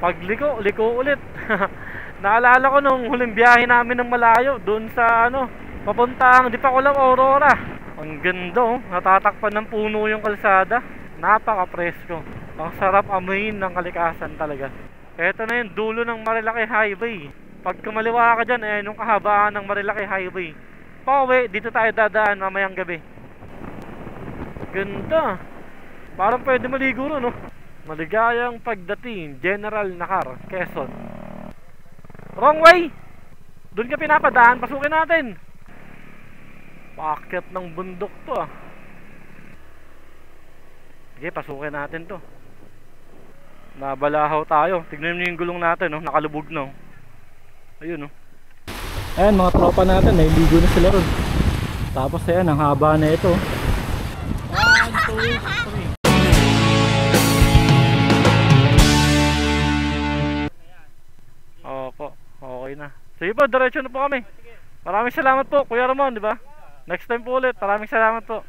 Pagliko, liko ulit. Naalala ko nung huling biyahe namin ng malayo, doon sa ano, papuntang di pa ko lang Aurora. Ang ganda oh, natatakpan ng puno yung kalsada. Napaka-presko. Ang sarap amuyin ng kalikasan talaga. Eto na yung dulo ng Marilaki Highway. Pag kumaliwa ka dyan, ayan yung kahabaan ng Marilaki Highway. Pauwi, dito tayo dadaan mamayang gabi. Ganda. Parang pwede maligo ron, no? Maligayang pagdating, General Nakar, Quezon. Wrong way! Doon ka pinapadaan, pasukin natin. Paakyat ng bundok to ah. Sige, pasukin natin to. Nabalahaw tayo. Tignan niyo yung gulong natin, no? Nakalubog na. Ayun, no? Ayan, mga tropa natin, nailigo na sila ron. Tapos ayan, ang haba na ito. 1, 2, 3. Opo, okay na. Sige po, diretso na po kami. Maraming salamat po, Kuya Ramon, di ba? Next time po ulit. Maraming salamat po.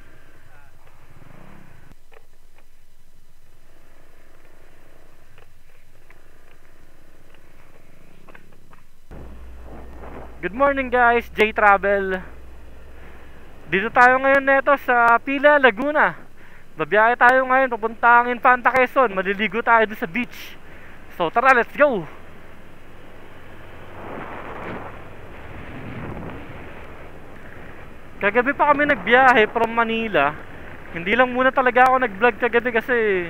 Good morning guys, J Travel. Dito tayo ngayon neto sa Pila, Laguna. Babiyahe tayo ngayon papuntang Infanta, Quezon. Maliligo tayo doon sa beach. So tara, let's go. Kagabi pa kami nagbiyahe from Manila. Hindi lang muna talaga ako nag-vlog kagabi kasi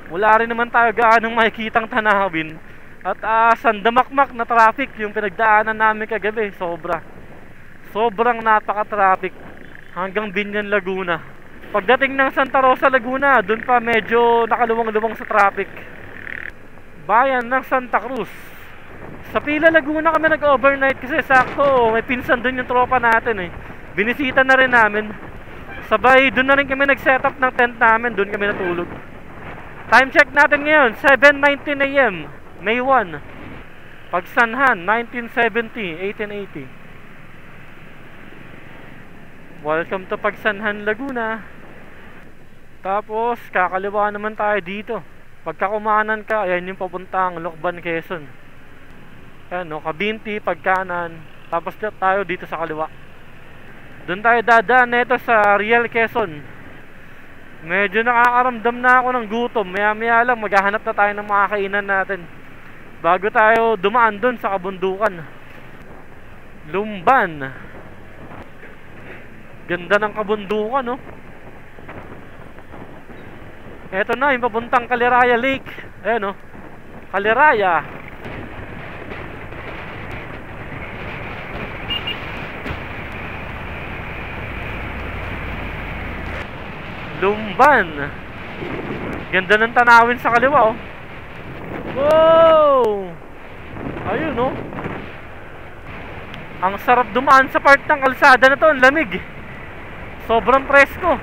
wala rin naman tayo gaanong makikitang tanawin. At sandamakmak na traffic yung pinagdaanan namin kagabi. Sobrang napaka-traffic hanggang Binyan, Laguna. Pagdating ng Santa Rosa, Laguna, dun pa medyo nakaluwang-luwang sa traffic. Bayan ng Santa Cruz. Sa Pila, Laguna kami nag-overnight kasi sakto may pinsan dun yung tropa natin eh. Binisita na rin namin. Sabay dun na rin kami nag-setup ng tent namin. Dun kami natulog. Time check natin ngayon 7:19 AM, May 1. Pagsanhan 1970, 1880. Welcome to Pagsanhan, Laguna. Tapos kakaliwa naman tayo dito. Pagkakumanan ka, ayan yung papuntang Lokban, Quezon. Ayan no, Kabinti, pagkanan. Tapos tayo dito sa kaliwa. Doon tayo dadaan neto sa Real, Quezon. Medyo nakakaramdam na ako ng gutom. Maya lang maghahanap na tayo ng mga kainan natin bago tayo dumaan doon sa kabundukan. Lumban. Ganda ng kabundukan, no? Eto na, yung papuntang Caliraya Lake. Ayan, no? Caliraya. Lumban. Ganda ng tanawin sa kaliwa, oh. Wow! Ayun, no? Ang sarap dumaan sa part ng kalsada na to. Ang lamig. Sobrang presko.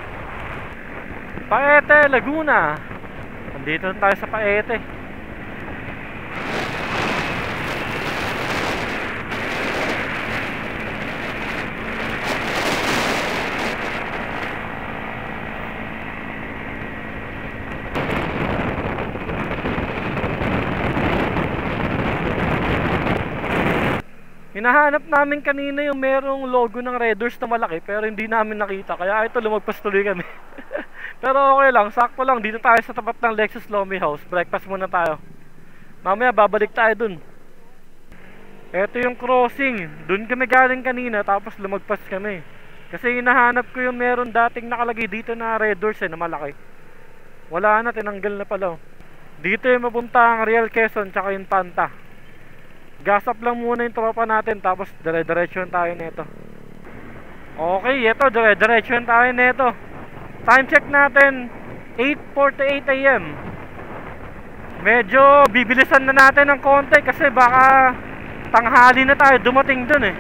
Paete, Laguna. Nandito na tayo sa Paete. Hinahanap namin kanina yung merong logo ng Raiders na malaki, pero hindi namin nakita. Kaya ito, lumagpas tuloy kami. Pero okay lang, sakto lang. Dito tayo sa tapat ng Lexus Lomi House. Breakfast muna tayo. Mamaya babalik tayo dun. Ito yung crossing. Dun kami galing kanina, tapos lumagpas kami. Kasi hinahanap ko yung meron dating nakalagay dito na Raiders na malaki. Wala na, tinanggal na pala. Dito yung mapunta ang Real, Quezon, tsaka yung Panta. Gas up lang muna yung tropa natin, tapos dire-diretsyon tayo neto. Okay, ito, dire-diretsyon tayo neto. Time check natin 8:48 AM. Medyo bibilisan na natin ng konti kasi baka tanghali na tayo dumating dun eh.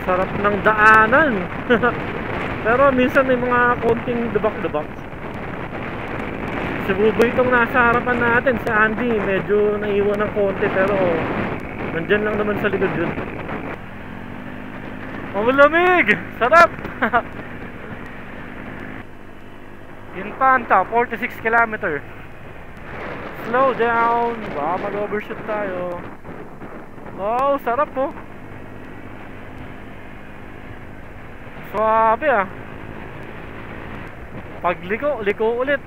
Sarap ng daanan. Pero minsan may mga konting debak-debak. Si Buboy itong nasa harapan natin, si Andy, medyo naiwan ng konti, pero nandyan lang naman sa likod yun. Malamig! Sarap! Infanta, 46 km. Slow down. Baka mag-overshoot tayo. Wow, sarap po. Swabe ah. Pagliko, liko ulit.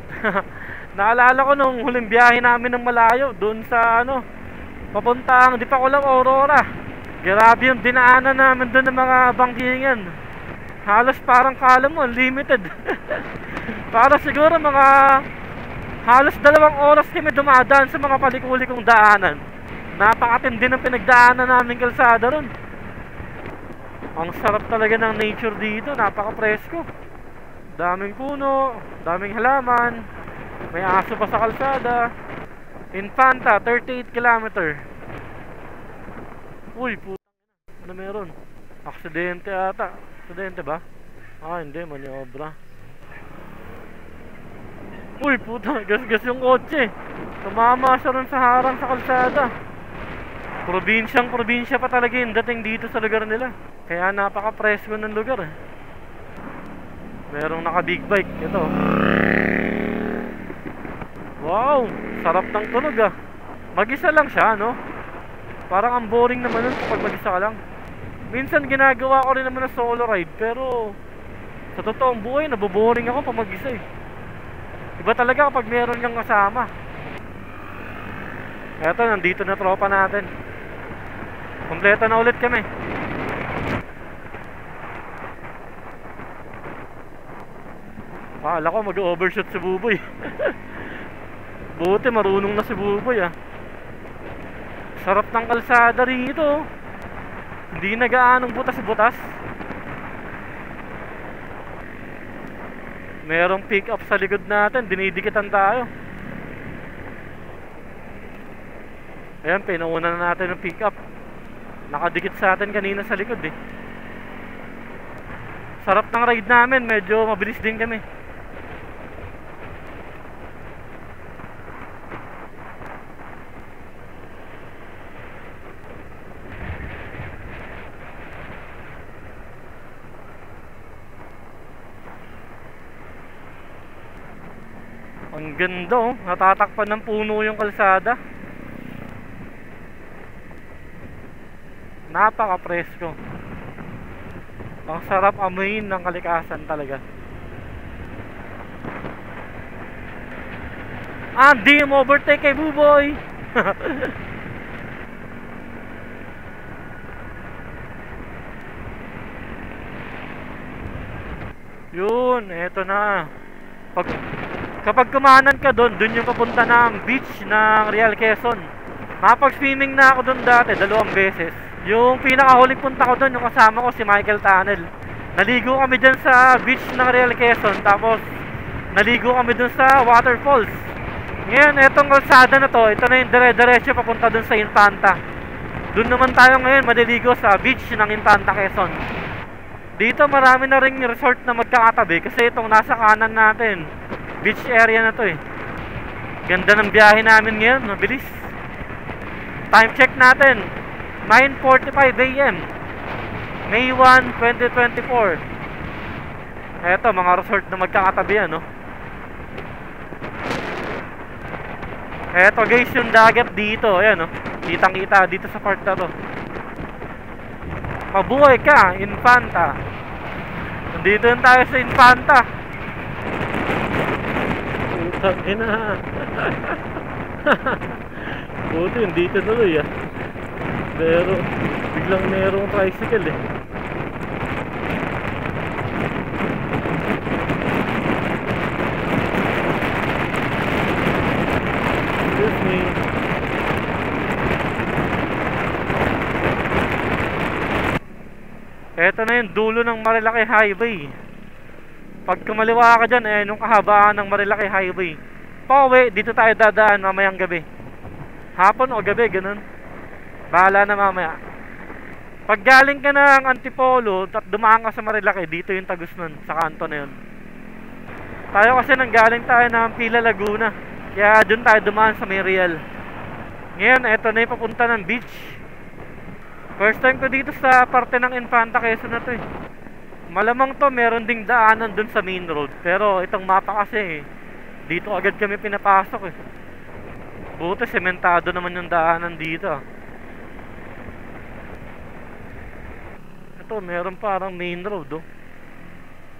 Naalala ko nung huling biyahe namin ng malayo, doon sa ano, papuntang di pa ko lang Aurora. Grabe yung dinaanan namin doon ng mga bangkingan. Halos parang kala mo unlimited. Para siguro mga halos 2 oras kami dumadaan sa mga palikulikong daanan. Napakatindi ng pinagdaanan namin kalsada ron. Ang sarap talaga ng nature dito, napaka-presko. Daming puno, daming halaman, may aso pa sa kalsada. Infanta, 38 km. Uy, putang ina. Ano meron? Aksidente ata. Aksidente ba? Ah, hindi, maniobra. Uy, puta, gas-gas yung kotse. Tumama siya rin sa harang sa kalsada. Probinsyang probinsya pa talaga yung dating dito sa lugar nila. Kaya napaka-presko ng lugar eh. Merong naka-big bike. Ito. Wow, sarap ng tunog ah. Mag-isa lang siya, no? Parang ang boring naman nun kapag mag-isa ka lang. Minsan ginagawa ko rin naman na solo ride, pero sa totoong buhay, naboboring ako pag mag-isa eh. Iba talaga kapag meron kang kasama. Eto, nandito na tropa natin. Kompleto na ulit kami. Akala ko mag-overshoot si Buboy. Buti marunong na si Buboy ah. Sarap ng kalsada rito. Hindi nagaanong butas-butas. Merong pick up sa likod natin, dinidikitan tayo. Ayan, pinauna na natin ng pick up. Nakadikit sa atin kanina sa likod eh. Sarap ng ride namin, medyo mabilis din kami. Ang ganda oh, natatakpan ng puno yung kalsada. Napaka-presko. Ang sarap amuin ng kalikasan talaga. Andy, mo overtake kay Buboy. Yun, eto na. Kapag kumanan ka doon, doon yung papunta ng beach ng Real Quezon. Napag-swimming na ako doon dati, 2 beses. Yung pinakahuling punta ko doon, yung kasama ko si Michael Tunnel. Naligo kami dyan sa beach ng Real Quezon. Tapos naligo kami doon sa waterfalls. Ngayon, etong kalsada na to, ito na yung dire-diretso papunta doon sa Infanta. Doon naman tayo ngayon maliligo sa beach ng Infanta, Quezon. Dito marami na ring resort na magkakatabi. Kasi itong nasa kanan natin, beach area na to eh. Ganda ng biyahe namin ngayon, mabilis. Time check natin, 9:45 AM, May 1, 2024. Eto, mga resort na magkakatabi yan, no? Eto guys, yung dagat dito, ayan, no? Kitang kita dito sa part na to. Mabuhay ka, Infanta. Nandito na tayo sa Infanta. Putang ina. Buti hindi ito tuloy ah. Pero biglang merong tricycle eh. Excuse me. Eto na yung dulo ng Marilaki Highway. Pag kumaliwa ka dyan, eh, nung kahabaan ng Marilaki Highway. Pauwi, dito tayo dadaan mamayang gabi. Hapon o gabi, ganun. Bahala na mamaya. Pag galing ka ng Antipolo at dumaan ka sa Marilaki, dito yung Tagus nun, sa kanto na yun. Tayo kasi nang galing tayo ng Pila Laguna, kaya dun tayo dumaan sa may Real. Ngayon, eto na yung papunta ng beach. First time ko dito sa parte ng Infanta Quezon na to eh. Malamang to meron ding daanan dun sa main road, pero itong mapa kasi dito agad kami pinapasok eh. Buti sementado naman yung daanan dito. Ito meron parang main road oh.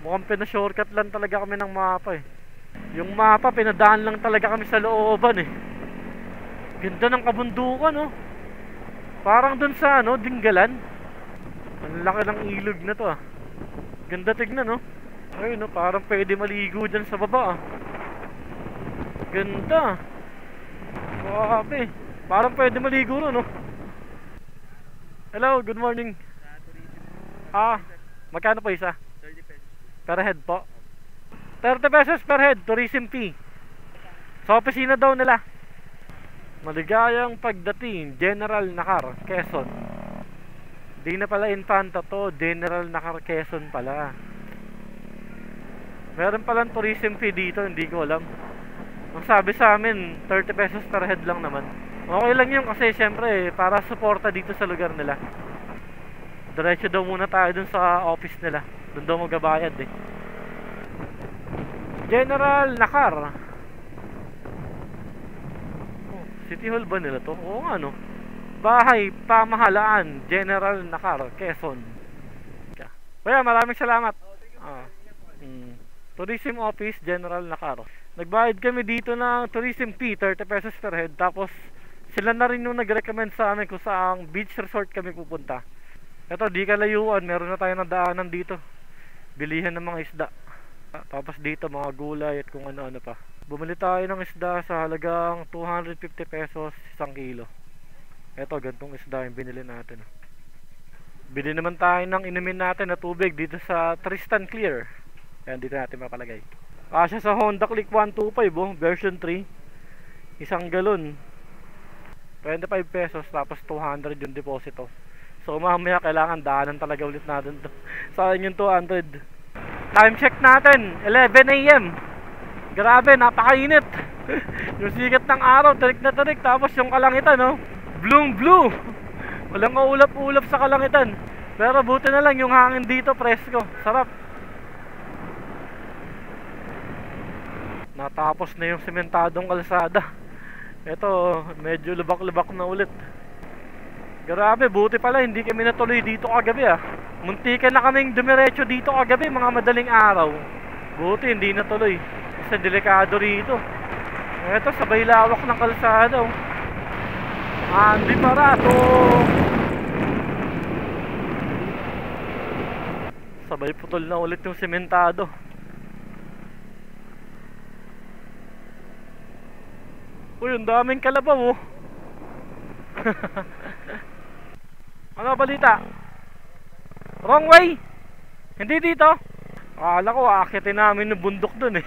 Mukhang pina-shortcut lang talaga kami ng mapa eh. Yung mapa pinadaan lang talaga kami sa looban eh. Ganda ng kabundukan oh. Parang dun sa ano, Dinggalan. Ang laki ng ilog na to ah. Ganda tignan no. Ayun no, parang pwede maligo dyan sa baba ah. Ganda. Grabe. Parang pwede maligo ron no. Hello, good morning. Magkano po isa? 30 pesos. Per head po. 30 pesos per head, tourism fee. Sa opisina daw nila. Maligayang pagdating, General Nakar, Quezon. Di na pala Infanta to, General Nakar, Quezon pala. Meron palang tourism fee dito, hindi ko alam. Ang sabi sa amin, 30 pesos per head lang naman. Okay lang yun kasi syempre para suporta dito sa lugar nila. Diretso daw muna tayo dun sa office nila. Dun daw magabayad eh. General Nakar. City Hall ba nila to? Oo nga no. Bahay Pamahalaan General Nakar, Quezon. Kaya maraming salamat. Tourism Office General Nakar. Nagbayad kami dito ng tourism fee 30 pesos per head. Tapos sila na rin yung nag-recommend sa amin kung saang beach resort kami pupunta. Ito di kalayuan, meron na tayo ng daanan dito. Bilihan ng mga isda. Tapos dito mga gulay at kung ano-ano pa. Bumili tayo ng isda sa halagang 250 pesos isang kilo. Eto, gantong isda yung binili natin. Bili naman tayo ng inumin natin na tubig dito sa Tristan Clear. Ayan, dito natin mapalagay. Kasya sa Honda Click 125 oh, version 3. Isang galon 25 pesos tapos 200 yung deposito. So mamaya kailangan daanan talaga ulit natin to. Sayang yung 200. Time check natin 11 AM. Grabe, napakainit. Yung sikat ng araw, tarik na tarik. Tapos yung kalangitan, no? Blue blue. Walang ulap-ulap sa kalangitan. Pero buti na lang yung hangin dito, presko. Sarap. Natapos na yung sementadong kalsada. Ito, medyo lubak-lubak na ulit. Grabe, buti pala hindi kami natuloy dito kagabi ah. Muntikan na kaming dumiretso dito kagabi, mga madaling araw. Buti hindi natuloy. Isa delikado rito. Ito, sabay lawak ng kalsada oh. Andi Parato. Sabay putol na ulit yung sementado. Uy, ang daming kalabaw oh. Ano balita? Wrong way? Hindi dito? Akala ko aakitin namin yung bundok dun eh.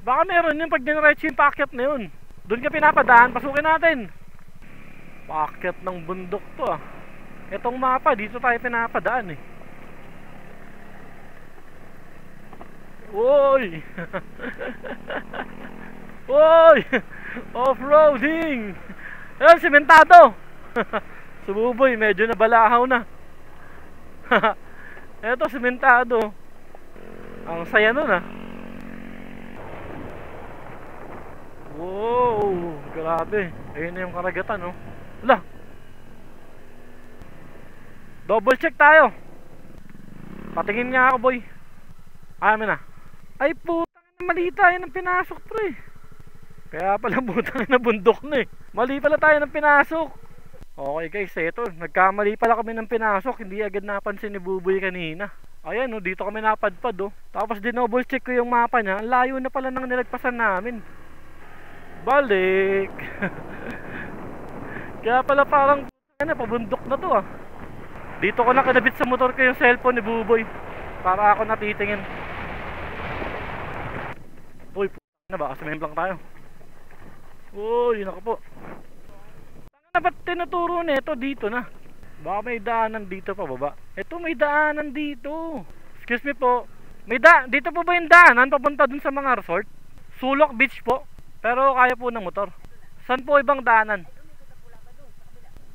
Baka meron yung pag diniretso yung paakyat na yun. Doon ka pinapadaan, pasukin natin. Paakyat ng bundok to ah. Itong mapa, dito tayo pinapadaan eh. Woy! Woy! Off-roading! Ayan, sementado! Sumuboy, medyo nabalahaw na. Eto, sementado. Ang saya nun ah. Wow, grabe. Ayun na yung karagatan oh. Wala. Double check tayo. Patingin nga ako boy. Amin na. Ay putang na, mali tayo ng pinasok pre. Kaya pala putang na bundok na eh. Mali pala tayo ng pinasok. Okay guys, eto, nagkamali pala kami ng pinasok. Hindi agad napansin ni Buboy kanina. Ayan oh, dito kami napadpad oh. Tapos dinouble check ko yung mapa niya. Ang layo na pala ng nilagpasan namin. Balik. Kaya pala parang ano, pabundok na to ah. Dito ko lang kinabit sa motor ko yung cellphone ni Buboy para ako natitingin. Uy, na baka sumemplang tayo. Uy, naku po. Na ba't tinuturo nito dito na? Baka may daanan dito pa baba. Ito, may daanan dito. Excuse me po. Dito po ba yung daanan papunta dun sa mga resort? Sulok Beach po. Pero kaya po ng motor. Saan po ibang daanan?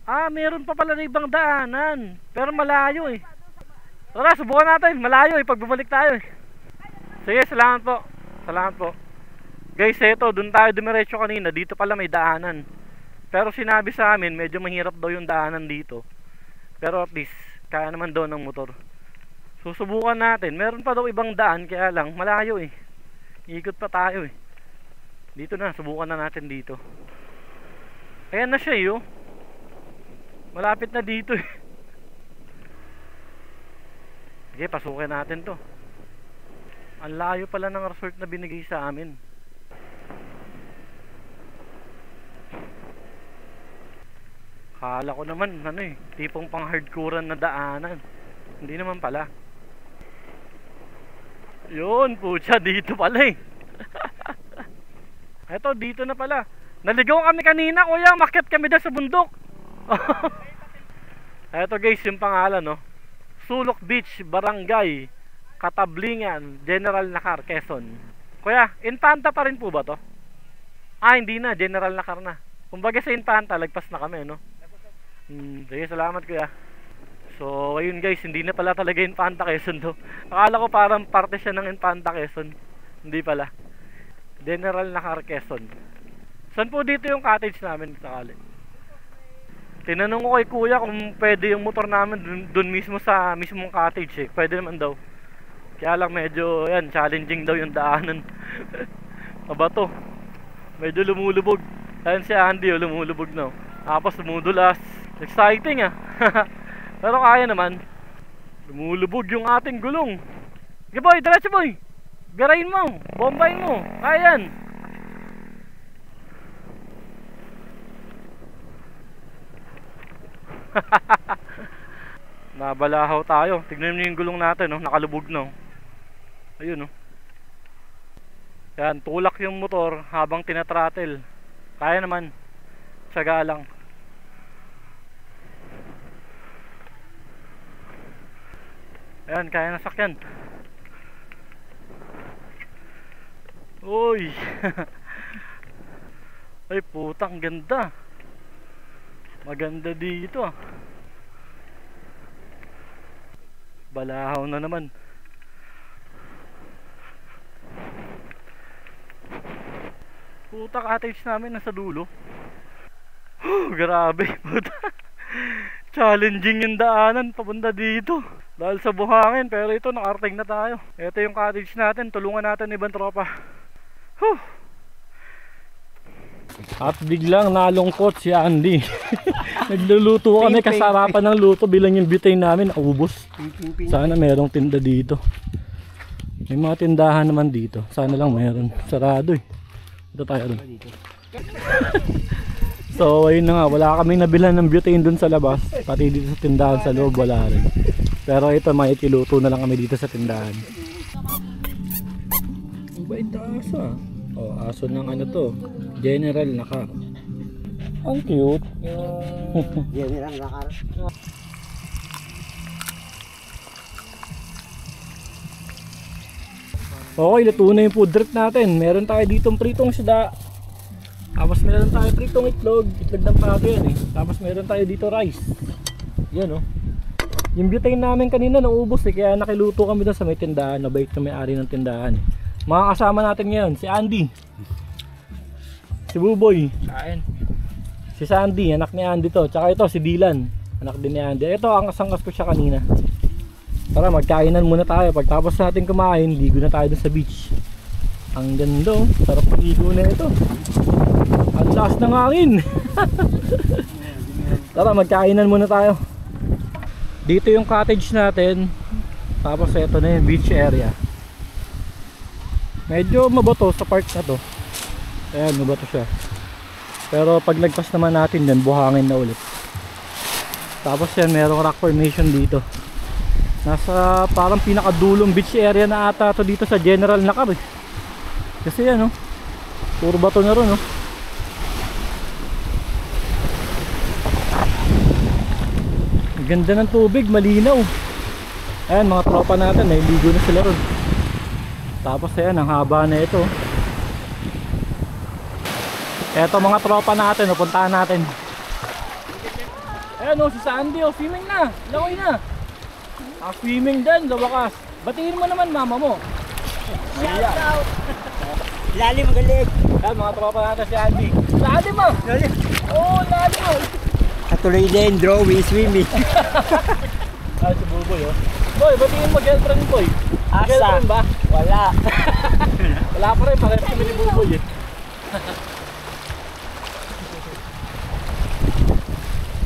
Ah, meron pa pala na ibang daanan. Pero malayo eh. Tara, subukan natin. Malayo eh pag bumalik tayo eh. Sige, salamat po. Salamat po. Guys, eto, dun tayo dumiretso kanina. Dito pala may daanan. Pero sinabi sa amin, medyo mahirap daw yung daanan dito. Pero at least, kaya naman daw ng motor. Susubukan natin. Meron pa daw ibang daan, kaya lang, malayo eh. Ikot pa tayo eh. Dito na, subukan na natin dito. Ayan na siya eh, oh. Malapit na dito eh. Sige, pasukin natin to. Ang layo pala ng resort na binigay sa amin. Kala ko naman ano eh, tipong pang hardcore na daanan. Hindi naman pala. Yun, pucha, dito pala eh. Eto, dito na pala. Naligaw kami kanina, kuya, makyat kami dyan sa bundok. Eto guys, yung pangalan, no. Sulok Beach, Barangay Katablingan, General Nakar, Quezon. Kuya, Infanta pa rin po ba to? Ah, hindi na, General Nakar na. Kumbaga sa Infanta, lagpas na kami, no. Sige, salamat kuya. So, ayun guys, hindi na pala talaga Infanta Quezon to. Akala ko parang parte siya ng Infanta Quezon. Hindi pala. General Nakar, Quezon. Saan po dito yung cottage namin sakali? Tinanong ko kay kuya kung pwede yung motor namin dun mismo sa mismong cottage eh. Pwede naman daw. Kaya lang medyo, yan, challenging daw yung daanan. Mabato. Medyo lumulubog. Ayan si Andy, oh, lumulubog na. Tapos lumudulas. Exciting ah. Pero kaya naman. Lumulubog yung ating gulong. Sige boy, diretso boy. Garayin mo, bombayin mo. Kaya yan. Nabalahaw tayo. Tignan niyo yung gulong natin, no? Nakalubog na. Ayun, no? Yan, tulak yung motor habang tinatratel. Kaya naman. Tsaga lang. Ayan, kaya nasakyan. Uy. Ay putang ganda. Maganda dito ah. Balahaw na naman. Puta, cottage namin nasa dulo. Grabe puta. Challenging yung daanan papunta dito dahil sa buhangin, pero ito nakarating na tayo. Ito yung cottage natin, tulungan natin ibang tropa. At biglang nalungkot si Andy. Nagluluto kami, kasarapan ng luto, bilang yung butane namin naubos. Sana merong tinda dito. May mga tindahan naman dito. Sana lang meron. Sarado eh. Ito tayo rin. So ayun na nga, wala kaming nabilhan ng butane dun sa labas. Pati dito sa tindahan sa loob wala rin. Pero ito, maitiluto na lang kami dito sa tindahan. Ang bait na aso ah. Oh, aso ng ano to, General Nakar. Ang cute. General Nakar. Okay, luto na yung food trip natin. Meron tayo ditong pritong isda. Tapos meron tayo pritong itlog. Itlog ng pato yan eh. Tapos meron tayo dito rice. Yan oh. Yung butane namin kanina naubos eh. Kaya nakiluto kami doon sa may tindahan. Nabait na may-ari ng tindahan eh. Mga kasama natin ngayon, si Andy, si Buboy, si Sandy, anak ni Andy to. Tsaka ito si Dylan, anak din ni Andy. Ito, angkas-angkas ko siya kanina. Tara, magkainan muna tayo. Pagtapos natin kumain, ligo na tayo dun sa beach. Ang ganda, sarap ligo na ito. Ang lakas ng hangin. Tara, magkainan muna tayo. Dito yung cottage natin. Tapos ito na yung beach area. Medyo mabato sa part na to. Ayan, mabato siya. Pero pag lagpas naman natin yan, buhangin na ulit. Tapos yan, merong rock formation dito. Nasa parang pinakadulong beach area na ata to dito sa General Nakar eh. Kasi yan oh, puro bato na ron oh. Ganda ng tubig, malinaw. Ayan, mga tropa natin, nahiligo na sila ron. Tapos ayan, ang haba na ito. Eto mga tropa natin, puntahan natin. Ayan o, si Sandy o, swimming na, laway na. Swimming din, sa wakas. Batiin mo naman mama mo. Shout out! Lalim ang galig. Ayan, mga tropa natin si Andy. Lalim mo! Oo, lalim mo! Katuloy din, drawing, swimming. Ay, si Buboy oh. Boy, batiin mo girlfriend boy. Asa? Girlfriend ba? Wala. Wala pa rin, parehas kami ni Buboy eh.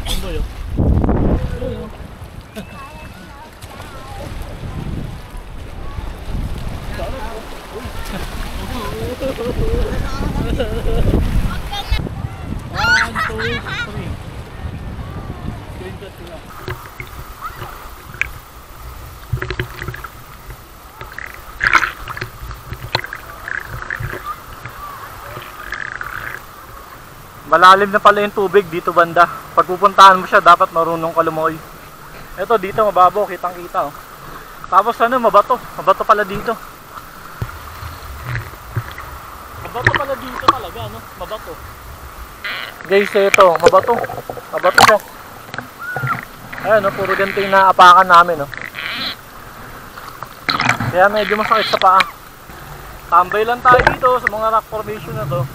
Buboy oh. Buboy oh. One, two, three. Screenshot sila. Malalim na pala yung tubig dito banda. Pag pupuntahan mo siya, dapat marunong ka lumoy. Ito dito mababaw, kitang kita oh. Tapos ano, mabato. Mabato pala dito. Mabato pala dito talaga, no? Mabato. Guys, ito, mabato. Mabato siya. Ayan, no? Puro ganito yung naapakan namin, no? Kaya medyo masakit sa paa. Tambay lang tayo dito sa mga rock formation na to.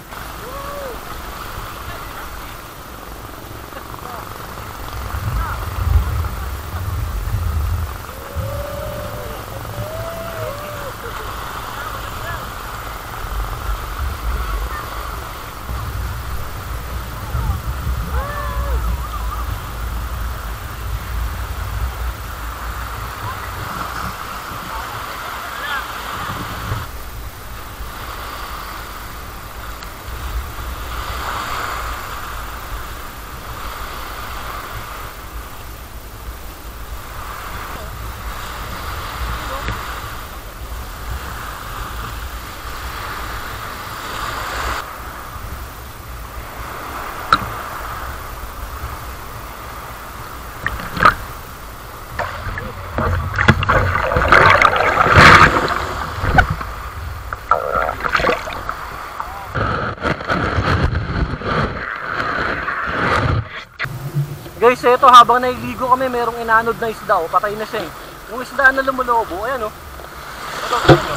Guys, ito habang nailigo kami, merong inanod na isda, oh, patay na siya eh. Yung isda na lumulobo, ayan oh. Ito, ayan oh.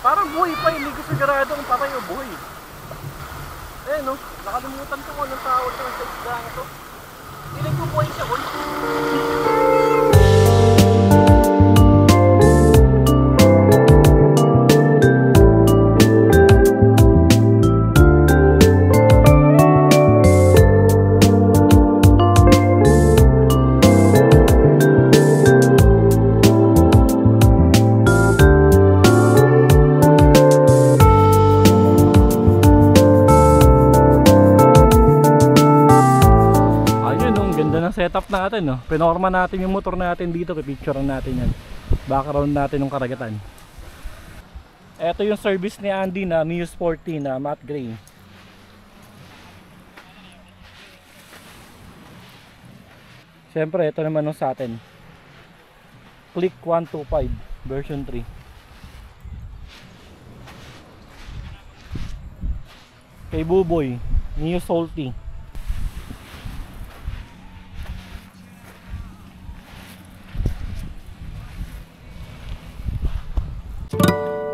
Parang buhay pa, hindi ko sigurado kung patay o buhay. Ayan oh, nakalimutan ko kung anong tawag sa isda na to. Piling ko buhay siya, oh. Setup natin no. Pinorma natin yung motor natin dito, pipicturean natin yan. Background natin ng karagatan. Ito yung service ni Andy na Mio Sporty na matte gray. Siyempre ito naman yung sa atin. Click 125 version 3. Kay Buboy, Mio Salty.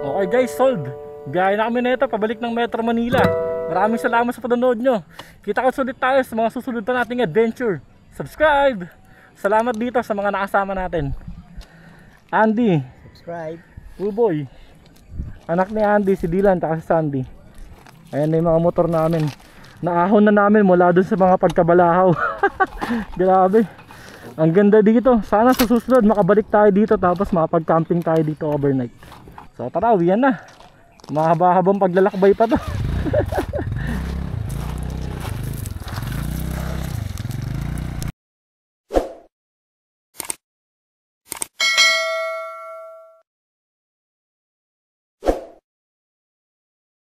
Okay guys, sold. Biyahe na kami nito pabalik ng Metro Manila. Maraming salamat sa panonood nyo. Kita ko ulit tayo sa mga susunod na nating adventure. Subscribe. Salamat dito sa mga nakasama natin. Andy, Subscribe. Buboy, anak ni Andy, si Dylan, at si Sandy. Ayan na yung mga motor namin. Naahon na namin mula dun sa mga pagkabalahaw. Grabe. Ang ganda dito. Sana sa susunod makabalik tayo dito, tapos makapag-camping tayo dito overnight. So tara, uwian na. Mahaba-habang paglalakbay pa to.